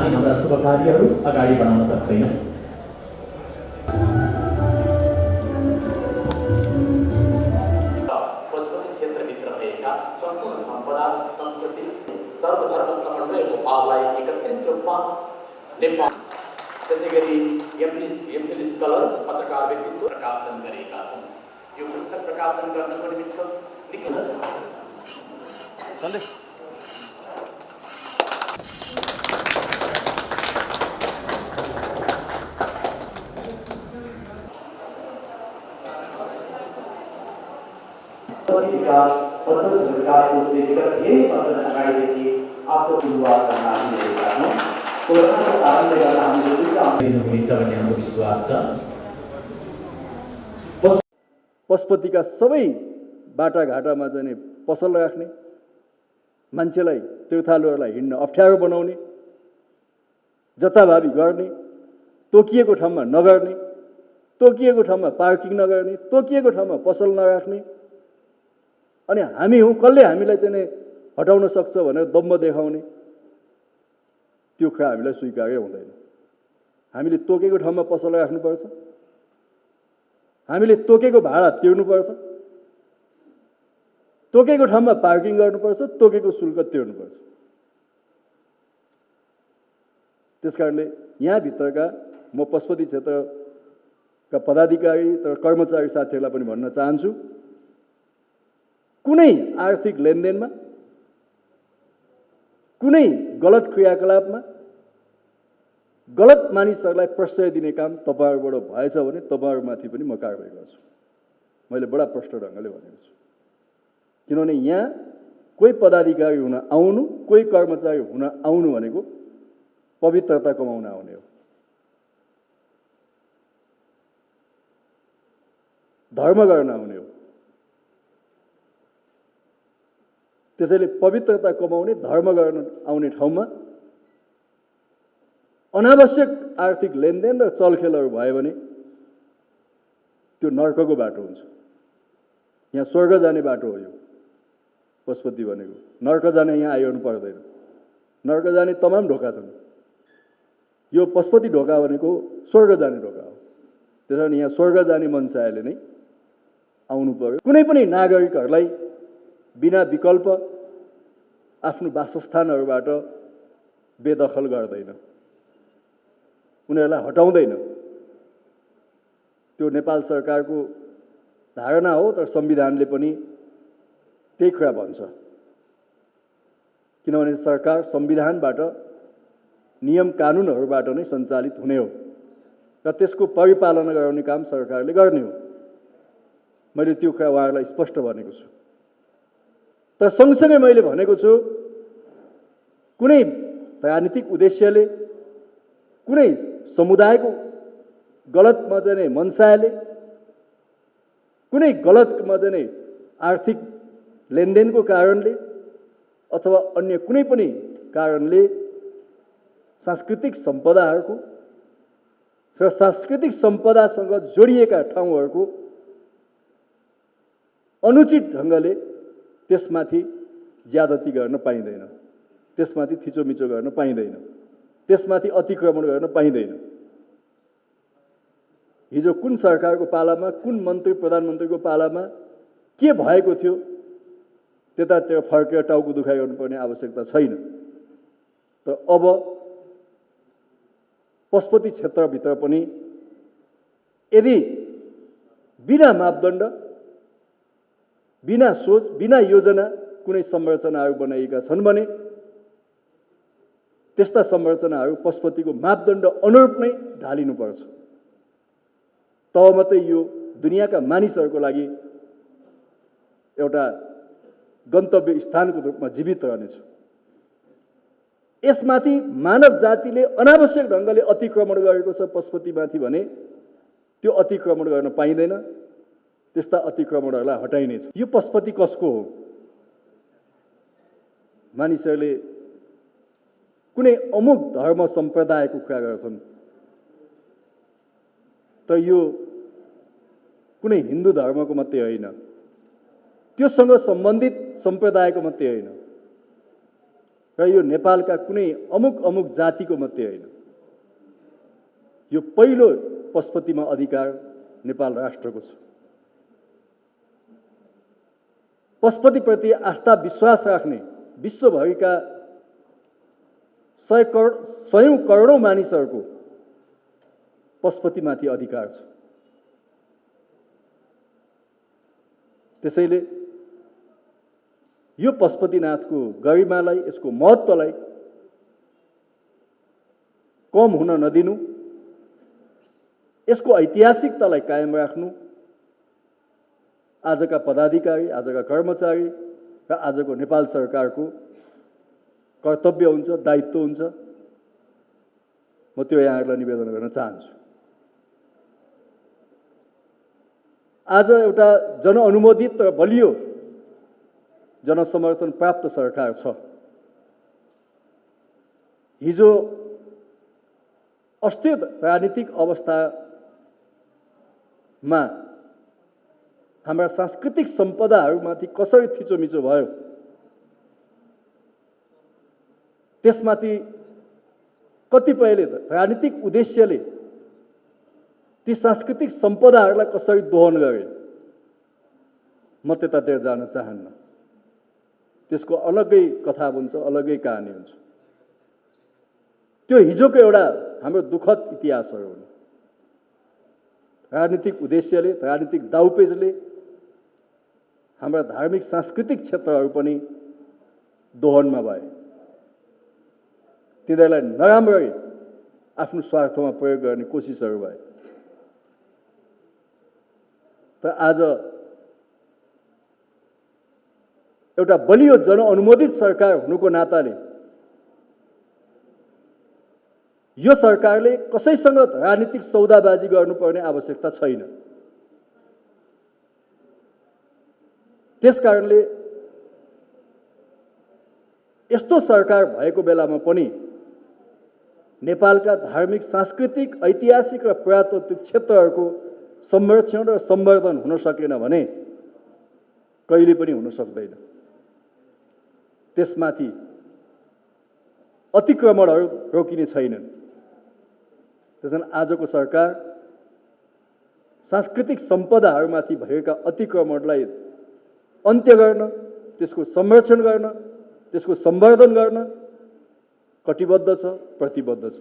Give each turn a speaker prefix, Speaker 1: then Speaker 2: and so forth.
Speaker 1: हामी हाम्रा शुभ कार्यहरू अगाडि बढाउन सक्दैनौँ। पशुपति क्षेत्रभित्र भएका सम्पूर्ण सम्पदा, संस्कृति, सर्वधर्म समन्वयको भावलाई एकत्रित रूपमा नेपाल त्यसैगरी एमफिल स्कलर पत्रकार व्यक्तित्व प्रकाशन गरेका छन्। यो पुस्तक प्रकाशन गर्नको निमित्त निकै विकास पसल विकासको विगत धेरै वर्ष अगाडिदेखि आफ्नो सुरुवात गर्न लागिरहेका छौँ। कोरोनाको कारणले गर्दा हामीले दुईटा हुनेछ भन्ने हाम्रो विश्वास छ।
Speaker 2: पशुपतिका सबै बाटाघाटामा चाहिँ पसल राख्ने, मान्छेलाई तीर्थालुहरूलाई हिँड्न अप्ठ्यारो बनाउने, जताभावी गर्ने, तोकिएको ठाउँमा नगर्ने, तोकिएको ठाउँमा पार्किङ नगर्ने, तोकिएको ठाउँमा पसल नराख्ने, अनि हामी हौँ कसले हामीलाई चाहिँ हटाउन सक्छ भनेर दम्ब देखाउने, त्यो कुरा हामीलाई स्वीकार्य हुँदैन। हामीले तोकेको ठाउँमा पसल राख्नुपर्छ, हामीले तोकेको भाडा तिर्नुपर्छ, तोकेको ठाउँमा पार्किङ गर्नुपर्छ, तोकेको शुल्क तिर्नुपर्छ। त्यसकारणले यहाँभित्रका म पशुपति क्षेत्रका पदाधिकारी तर कर्मचारी साथीहरूलाई पनि भन्न चाहन्छु, कुनै आर्थिक लेनदेनमा, कुनै गलत क्रियाकलापमा गलत मानिसहरूलाई प्रश्रय दिने काम तपाईँहरूबाट भएछ भने तपाईँहरूमाथि पनि म कारबाही गर्छु। मैले बडा प्रष्ट ढङ्गले भनेको छु। किनभने यहाँ कोही पदाधिकारी हुन आउनु, कोही कर्मचारी हुन आउनु भनेको पवित्रता कमाउन आउने हो। धर्म गर्न आउने हो। त्यसैले पवित्रता कमाउने, धर्म गर्न आउने ठाउँमा अनावश्यक आर्थिक लेनदेन र चलखेलहरू भयो भने त्यो नर्कको बाटो हुन्छ। यहाँ स्वर्ग जाने बाटो हो यो पशुपति भनेको। नर्क जाने यहाँ आइरहनु पर्दैन। नर्क जाने तमाम ढोका छन्। यो पशुपति ढोका भनेको स्वर्ग जाने ढोका हो। त्यसैले यहाँ स्वर्ग जाने मनसायले नै आउनु पर्यो। कुनै पनि नागरिकहरूलाई बिना विकल्प आफ्नो वासस्थानहरूबाट बेदखल गर्दैन, उनीहरूलाई हटाउँदैन। त्यो नेपाल सरकारको धारणा हो, तर संविधानले पनि त्यही कुरा भन्छ। किनभने सरकार संविधानबाट, नियम कानुनहरूबाट नै सञ्चालित हुने हो र त्यसको परिपालना गराउने काम सरकारले गर्ने हो। मैले त्यो कुरा उहाँहरूलाई स्पष्ट भनेको छु। तर सँगसँगै मैले भनेको छु, कुनै राजनीतिक उद्देश्यले, कुनै समुदायको गलतमा चाहिँ मनसायले, कुनै गलतमा चाहिँ आर्थिक लेनदेनको कारणले अथवा अन्य कुनै पनि कारणले सांस्कृतिक सम्पदाहरूको र सांस्कृतिक सम्पदासँग जोडिएका ठाउँहरूको अनुचित ढङ्गले त्यसमाथि ज्यादती गर्न पाइँदैन, त्यसमाथि थिचोमिचो गर्न पाइँदैन, त्यसमाथि अतिक्रमण गर्न पाइँदैन। हिजो कुन सरकारको पालामा, कुन मन्त्री प्रधानमन्त्रीको पालामा के भएको थियो त्यतातिर फर्केर टाउको दुखाइ गर्नुपर्ने आवश्यकता छैन। तर अब पशुपति क्षेत्रभित्र पनि यदि बिना मापदण्ड, बिना सोच, बिना योजना कुनै संरचनाहरू बनाइएका छन् भने त्यस्ता संरचनाहरू पशुपतिको मापदण्ड अनुरूप नै ढालिनुपर्छ। तब मात्रै यो दुनियाँका मानिसहरूको लागि एउटा गन्तव्य स्थानको रूपमा जीवित रहनेछ। यसमाथि मानव जातिले अनावश्यक ढङ्गले अतिक्रमण गरेको छ पशुपतिमाथि भने त्यो अतिक्रमण गर्न पाइँदैन। त्यस्ता अतिक्रमणहरूलाई हटाइनेछ। यो पशुपति कसको हो? मानिसहरूले कुनै अमुक धर्म सम्प्रदायको कुरा गर्छन्, तर यो कुनै हिन्दू धर्मको मात्रै होइन, त्योसँग सम्बन्धित सम्प्रदायको मात्रै होइन, र यो नेपालका कुनै अमुक अमुक जातिको मात्रै होइन, यो पहिलो पशुपतिमा अधिकार नेपाल राष्ट्रको छ। पशुपतिप्रति आस्था विश्वास राख्ने विश्वभरिका 100 करोडौं मानिसहरूको पशुपतिमाथि अधिकार छ। त्यसैले यो पशुपतिनाथको गरिमालाई, यसको महत्त्वलाई कम हुन नदिनु, यसको ऐतिहासिकतालाई कायम राख्नु आजका पदाधिकारी, आजका कर्मचारी र आजको नेपाल सरकारको कर्तव्य हुन्छ, दायित्व हुन्छ। म त्यो यहाँहरूलाई निवेदन गर्न चाहन्छु। आज एउटा जनअनुमोदित र बलियो जनसमर्थन प्राप्त सरकार छ। हिजो अस्थिर राजनीतिक अवस्थामा हाम्रा सांस्कृतिक सम्पदाहरूमाथि कसरी थिचोमिचो भयो, त्यसमाथि कतिपयले राजनीतिक उद्देश्यले ती सांस्कृतिक सम्पदाहरूलाई कसरी दोहन गरे, म त्यतातिर जान चाहन्न। त्यसको अलग्गै कथा हुन्छ, अलग्गै कहानी हुन्छ। त्यो हिजोको एउटा हाम्रो दुःखद इतिहासहरू हुन्। राजनीतिक उद्देश्यले, राजनीतिक दाउपेचले हाम्रा धार्मिक सांस्कृतिक क्षेत्रहरू पनि दोहनमा भए। तिनीहरूलाई नराम्ररी आफ्नो स्वार्थमा प्रयोग गर्ने कोसिसहरू भए। तर आज एउटा बलियो जनअनुमोदित सरकार हुनुको नाताले यो सरकारले कसैसँग राजनीतिक सौदाबाजी गर्नुपर्ने आवश्यकता छैन। त्यसकारणले यस्तो सरकार भएको बेलामा पनि नेपालका धार्मिक, सांस्कृतिक, ऐतिहासिक र पुरातात्विक क्षेत्रहरूको संरक्षण र सम्वर्धन हुन सकेन भने कहिले पनि हुन सक्दैन। त्यसमाथि अतिक्रमणहरू रोकिने छैनन्। त्यसैले आजको सरकार सांस्कृतिक सम्पदाहरूमाथि भएका अतिक्रमणलाई अन्त्य गर्न, त्यसको संरक्षण गर्न, त्यसको सम्वर्धन गर्न कटिबद्ध छ, प्रतिबद्ध छ।